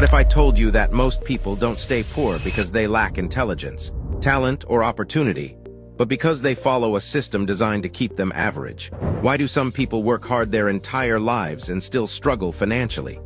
What if I told you that most people don't stay poor because they lack intelligence, talent, or opportunity, but because they follow a system designed to keep them average? Why do some people work hard their entire lives and still struggle financially,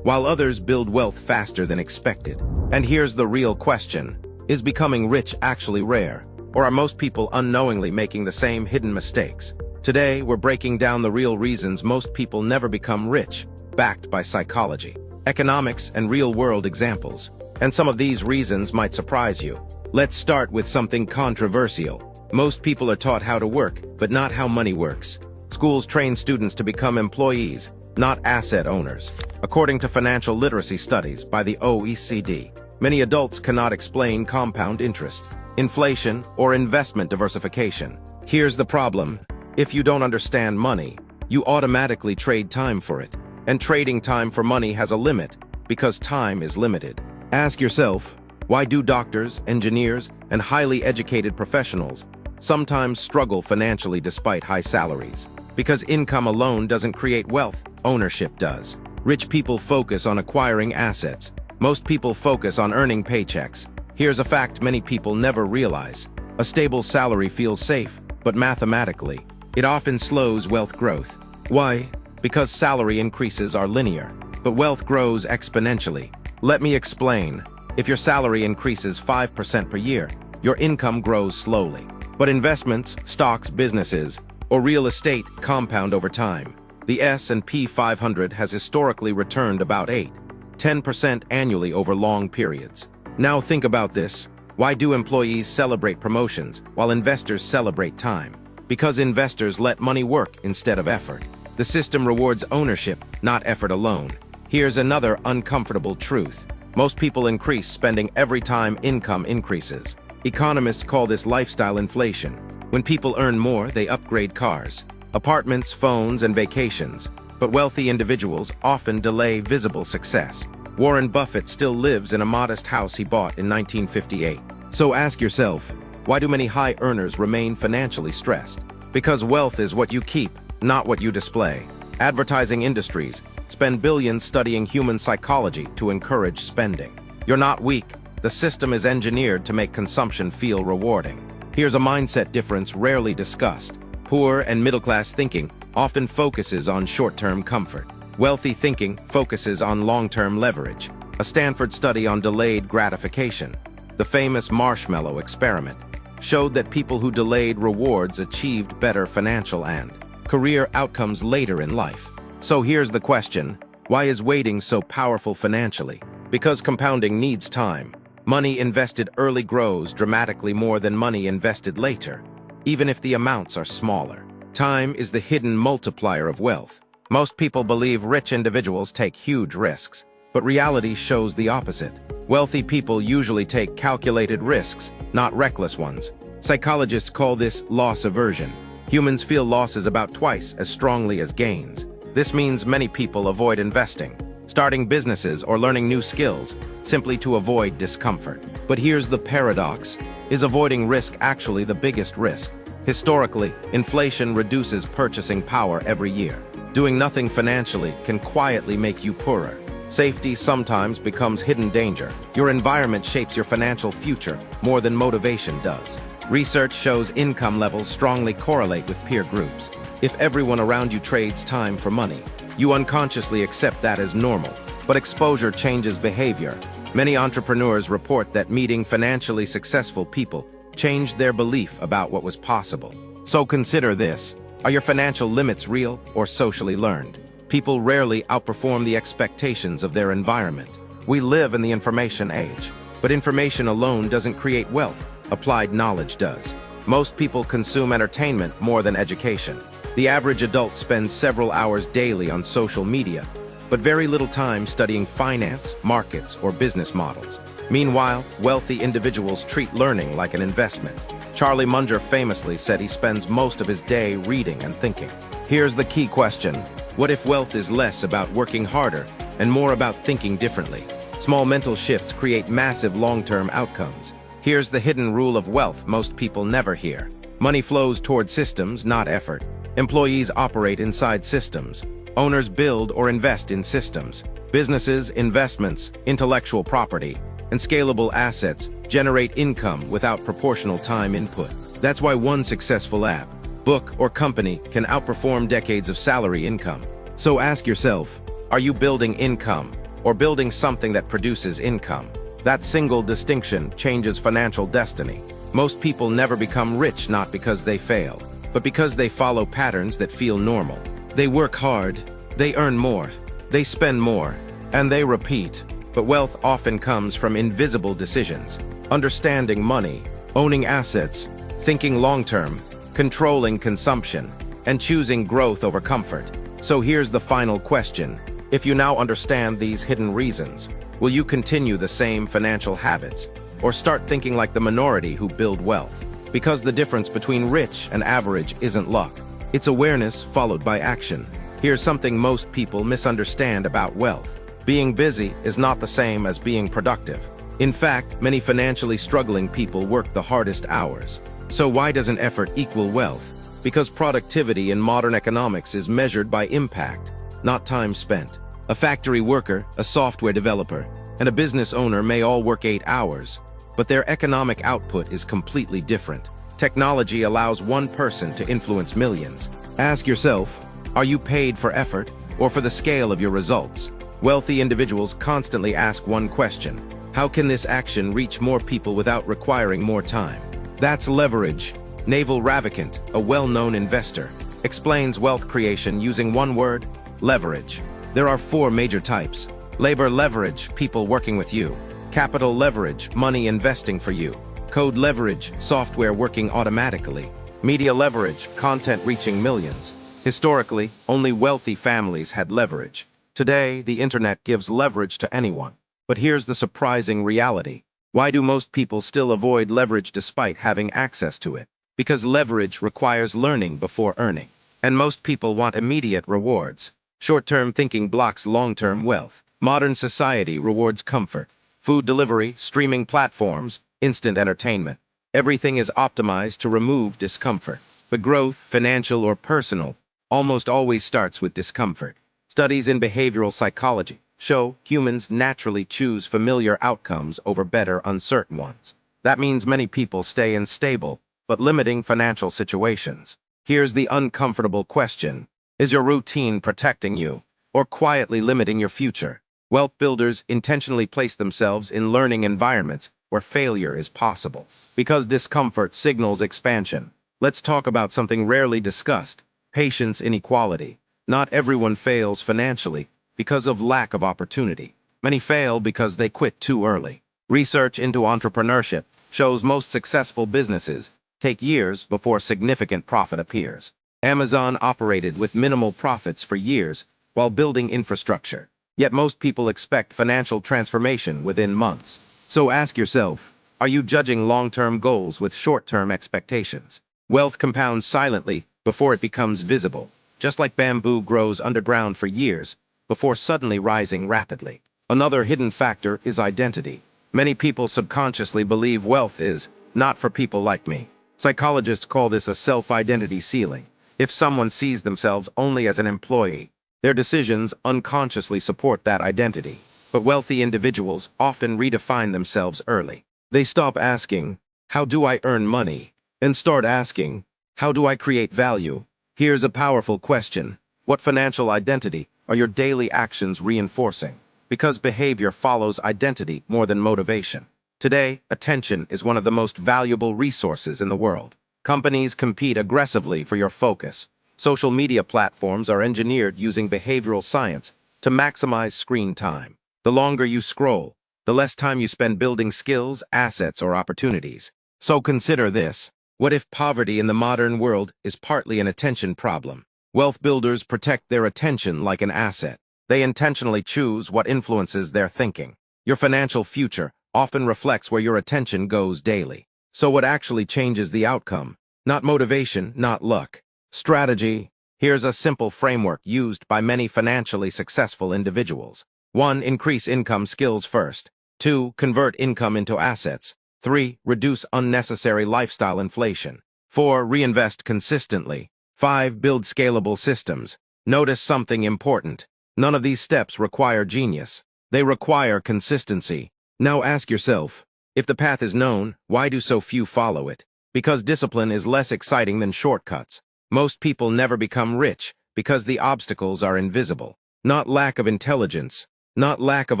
while others build wealth faster than expected? And here's the real question. Is becoming rich actually rare, or are most people unknowingly making the same hidden mistakes? Today, we're breaking down the real reasons most people never become rich, backed by psychology, economics, and real-world examples. And some of these reasons might surprise you. Let's start with something controversial. Most people are taught how to work, but not how money works. Schools train students to become employees, not asset owners. According to financial literacy studies by the OECD, many adults cannot explain compound interest, inflation, or investment diversification. Here's the problem. If you don't understand money, you automatically trade time for it. And trading time for money has a limit, because time is limited. Ask yourself, why do doctors, engineers, and highly educated professionals sometimes struggle financially despite high salaries? Because income alone doesn't create wealth, ownership does. Rich people focus on acquiring assets. Most people focus on earning paychecks. Here's a fact many people never realize. A stable salary feels safe, but mathematically, it often slows wealth growth. Why? Because salary increases are linear, but wealth grows exponentially. Let me explain. If your salary increases 5% per year, your income grows slowly. But investments, stocks, businesses, or real estate compound over time. The S&P 500 has historically returned about 8–10% annually over long periods. Now think about this. Why do employees celebrate promotions while investors celebrate time? Because investors let money work instead of effort. The system rewards ownership, not effort alone. Here's another uncomfortable truth. Most people increase spending every time income increases. Economists call this lifestyle inflation. When people earn more, they upgrade cars, apartments, phones, and vacations. But wealthy individuals often delay visible success. Warren Buffett still lives in a modest house he bought in 1958. So ask yourself, why do many high earners remain financially stressed? Because wealth is what you keep, not what you display. Advertising industries spend billions studying human psychology to encourage spending. You're not weak. The system is engineered to make consumption feel rewarding. Here's a mindset difference rarely discussed. Poor and middle-class thinking often focuses on short-term comfort. Wealthy thinking focuses on long-term leverage. A Stanford study on delayed gratification, the famous marshmallow experiment, showed that people who delayed rewards achieved better financial and career outcomes later in life. So here's the question. Why is waiting so powerful financially? Because compounding needs time. Money invested early grows dramatically more than money invested later, even if the amounts are smaller. Time is the hidden multiplier of wealth. Most people believe rich individuals take huge risks, but reality shows the opposite. Wealthy people usually take calculated risks, not reckless ones. Psychologists call this loss aversion. Humans feel losses about twice as strongly as gains. This means many people avoid investing, starting businesses, or learning new skills simply to avoid discomfort. But here's the paradox. Is avoiding risk actually the biggest risk? Historically, inflation reduces purchasing power every year. Doing nothing financially can quietly make you poorer. Safety sometimes becomes hidden danger. Your environment shapes your financial future more than motivation does. Research shows income levels strongly correlate with peer groups. If everyone around you trades time for money, you unconsciously accept that as normal. But exposure changes behavior. Many entrepreneurs report that meeting financially successful people changed their belief about what was possible. So consider this. Are your financial limits real or socially learned? People rarely outperform the expectations of their environment. We live in the information age, but information alone doesn't create wealth. Applied knowledge does. Most people consume entertainment more than education. The average adult spends several hours daily on social media, but very little time studying finance, markets, or business models. Meanwhile, wealthy individuals treat learning like an investment. Charlie Munger famously said he spends most of his day reading and thinking. Here's the key question. What if wealth is less about working harder and more about thinking differently? Small mental shifts create massive long-term outcomes. Here's the hidden rule of wealth most people never hear. Money flows toward systems, not effort. Employees operate inside systems. Owners build or invest in systems. Businesses, investments, intellectual property, and scalable assets generate income without proportional time input. That's why one successful app, book, or company can outperform decades of salary income. So ask yourself, are you building income or building something that produces income? That single distinction changes financial destiny. Most people never become rich not because they fail, but because they follow patterns that feel normal. They work hard, they earn more, they spend more, and they repeat. But wealth often comes from invisible decisions. Understanding money, owning assets, thinking long-term, controlling consumption, and choosing growth over comfort. So here's the final question. If you now understand these hidden reasons, will you continue the same financial habits, or start thinking like the minority who build wealth? Because the difference between rich and average isn't luck. It's awareness followed by action. Here's something most people misunderstand about wealth. Being busy is not the same as being productive. In fact, many financially struggling people work the hardest hours. So why doesn't effort equal wealth? Because productivity in modern economics is measured by impact, not time spent. A factory worker, a software developer, and a business owner may all work 8 hours, but their economic output is completely different. Technology allows one person to influence millions. Ask yourself, are you paid for effort or for the scale of your results? Wealthy individuals constantly ask one question: how can this action reach more people without requiring more time? That's leverage. Naval Ravikant, a well-known investor, explains wealth creation using one word: leverage. There are 4 major types. Labor leverage, people working with you. Capital leverage, money investing for you. Code leverage, software working automatically. Media leverage, content reaching millions. Historically, only wealthy families had leverage. Today, the internet gives leverage to anyone. But here's the surprising reality. Why do most people still avoid leverage despite having access to it? Because leverage requires learning before earning. And most people want immediate rewards. Short-term thinking blocks long-term wealth. Modern society rewards comfort. Food delivery, streaming platforms, instant entertainment. Everything is optimized to remove discomfort. But growth, financial or personal, almost always starts with discomfort. Studies in behavioral psychology show humans naturally choose familiar outcomes over better, uncertain ones. That means many people stay in stable, but limiting financial situations. Here's the uncomfortable question. Is your routine protecting you, or quietly limiting your future? Wealth builders intentionally place themselves in learning environments where failure is possible, because discomfort signals expansion. Let's talk about something rarely discussed: patience inequality. Not everyone fails financially because of lack of opportunity. Many fail because they quit too early. Research into entrepreneurship shows most successful businesses take years before significant profit appears. Amazon operated with minimal profits for years while building infrastructure. Yet most people expect financial transformation within months. So ask yourself, are you judging long-term goals with short-term expectations? Wealth compounds silently before it becomes visible. Just like bamboo grows underground for years before suddenly rising rapidly. Another hidden factor is identity. Many people subconsciously believe wealth is not for people like me. Psychologists call this a self-identity ceiling. If someone sees themselves only as an employee, their decisions unconsciously support that identity. But wealthy individuals often redefine themselves early. They stop asking, how do I earn money? And start asking, how do I create value? Here's a powerful question. What financial identity are your daily actions reinforcing? Because behavior follows identity more than motivation. Today, attention is one of the most valuable resources in the world. Companies compete aggressively for your focus. Social media platforms are engineered using behavioral science to maximize screen time. The longer you scroll, the less time you spend building skills, assets, or opportunities. So consider this. What if poverty in the modern world is partly an attention problem? Wealth builders protect their attention like an asset. They intentionally choose what influences their thinking. Your financial future often reflects where your attention goes daily. So what actually changes the outcome? Not motivation, not luck. Strategy. Here's a simple framework used by many financially successful individuals. 1. Increase income skills first. 2. Convert income into assets. 3. Reduce unnecessary lifestyle inflation. 4. Reinvest consistently. 5. Build scalable systems. Notice something important. None of these steps require genius. They require consistency. Now ask yourself, if the path is known, why do so few follow it? Because discipline is less exciting than shortcuts. Most people never become rich because the obstacles are invisible. Not lack of intelligence, not lack of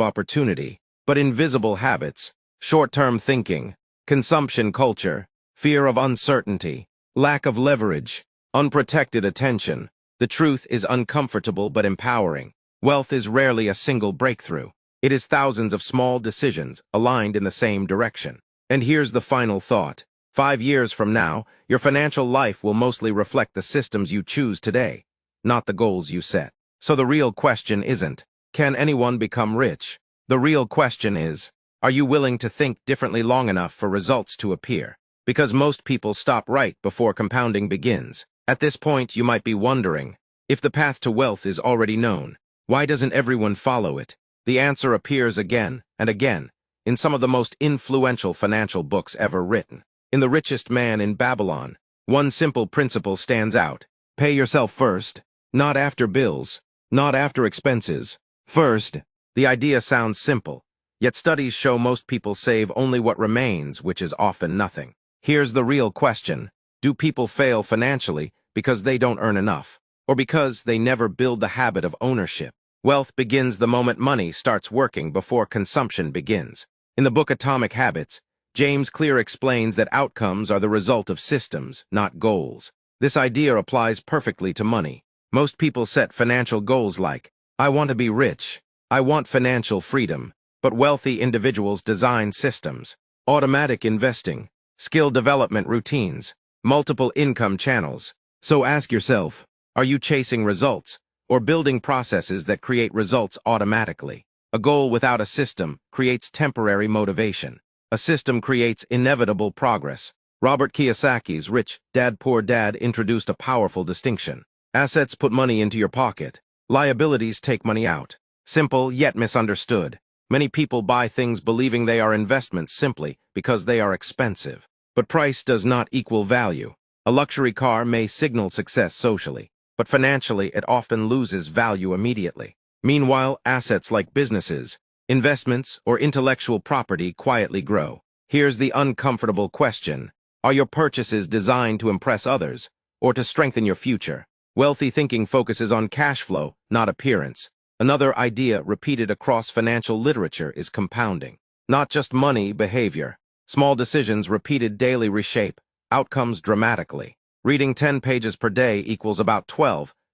opportunity, but invisible habits, short-term thinking, consumption culture, fear of uncertainty, lack of leverage, unprotected attention. The truth is uncomfortable but empowering. Wealth is rarely a single breakthrough. It is thousands of small decisions aligned in the same direction. And here's the final thought. 5 years from now, your financial life will mostly reflect the systems you choose today, not the goals you set. So the real question isn't, can anyone become rich? The real question is, are you willing to think differently long enough for results to appear? Because most people stop right before compounding begins. At this point, you might be wondering, if the path to wealth is already known, why doesn't everyone follow it? The answer appears again and again in some of the most influential financial books ever written. In The Richest Man in Babylon, one simple principle stands out. Pay yourself first, not after bills, not after expenses. First. The idea sounds simple, yet studies show most people save only what remains, which is often nothing. Here's the real question. Do people fail financially because they don't earn enough, or because they never build the habit of ownership? Wealth begins the moment money starts working before consumption begins. In the book Atomic Habits, James Clear explains that outcomes are the result of systems, not goals. This idea applies perfectly to money. Most people set financial goals like, I want to be rich, I want financial freedom, but wealthy individuals design systems, automatic investing, skill development routines, multiple income channels. So ask yourself, are you chasing results or building processes that create results automatically? A goal without a system creates temporary motivation. A system creates inevitable progress. Robert Kiyosaki's Rich Dad Poor Dad introduced a powerful distinction. Assets put money into your pocket. Liabilities take money out. Simple yet misunderstood. Many people buy things believing they are investments simply because they are expensive. But price does not equal value. A luxury car may signal success socially, but financially it often loses value immediately. Meanwhile, assets like businesses, investments, or intellectual property quietly grow. Here's the uncomfortable question. Are your purchases designed to impress others or to strengthen your future? Wealthy thinking focuses on cash flow, not appearance. Another idea repeated across financial literature is compounding. Not just money, behavior. Small decisions repeated daily reshape outcomes dramatically. Reading 10 pages per day equals about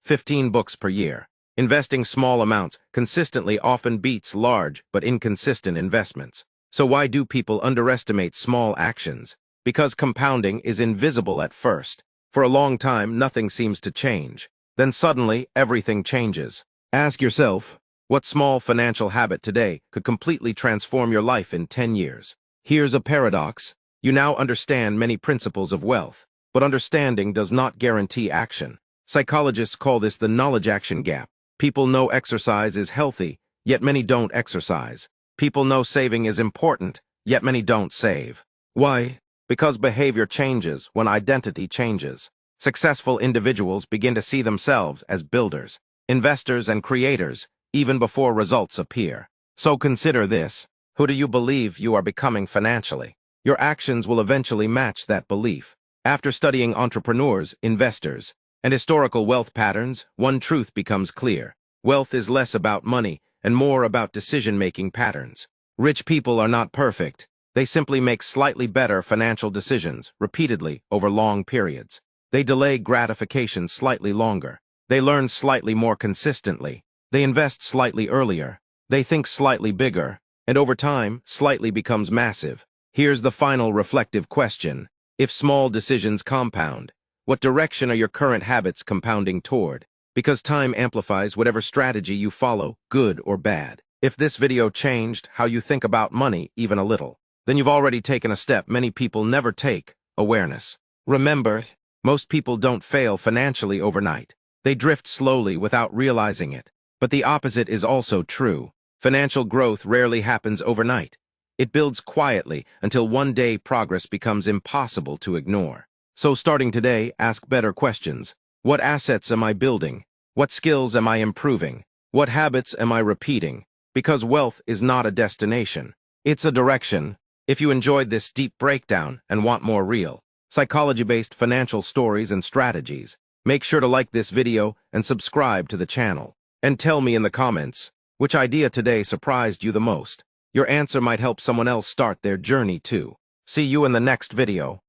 15 books per year. Investing small amounts consistently often beats large but inconsistent investments. So why do people underestimate small actions? Because compounding is invisible at first. For a long time, nothing seems to change. Then suddenly, everything changes. Ask yourself, what small financial habit today could completely transform your life in 10 years? Here's a paradox. You now understand many principles of wealth, but understanding does not guarantee action. Psychologists call this the knowledge-action gap. People know exercise is healthy, yet many don't exercise. People know saving is important, yet many don't save. Why? Because behavior changes when identity changes. Successful individuals begin to see themselves as builders, investors, and creators, even before results appear. So consider this. Who do you believe you are becoming financially? Your actions will eventually match that belief. After studying entrepreneurs, investors, and historical wealth patterns, one truth becomes clear. Wealth is less about money and more about decision-making patterns. Rich people are not perfect. They simply make slightly better financial decisions repeatedly over long periods. They delay gratification slightly longer. They learn slightly more consistently. They invest slightly earlier. They think slightly bigger. And over time, slightly becomes massive. Here's the final reflective question. If small decisions compound, what direction are your current habits compounding toward? Because time amplifies whatever strategy you follow, good or bad. If this video changed how you think about money even a little, then you've already taken a step many people never take, awareness. Remember, most people don't fail financially overnight. They drift slowly without realizing it. But the opposite is also true. Financial growth rarely happens overnight. It builds quietly until one day progress becomes impossible to ignore. So starting today, ask better questions. What assets am I building? What skills am I improving? What habits am I repeating? Because wealth is not a destination. It's a direction. If you enjoyed this deep breakdown and want more real, psychology-based financial stories and strategies, make sure to like this video and subscribe to the channel. And tell me in the comments, which idea today surprised you the most? Your answer might help someone else start their journey too. See you in the next video.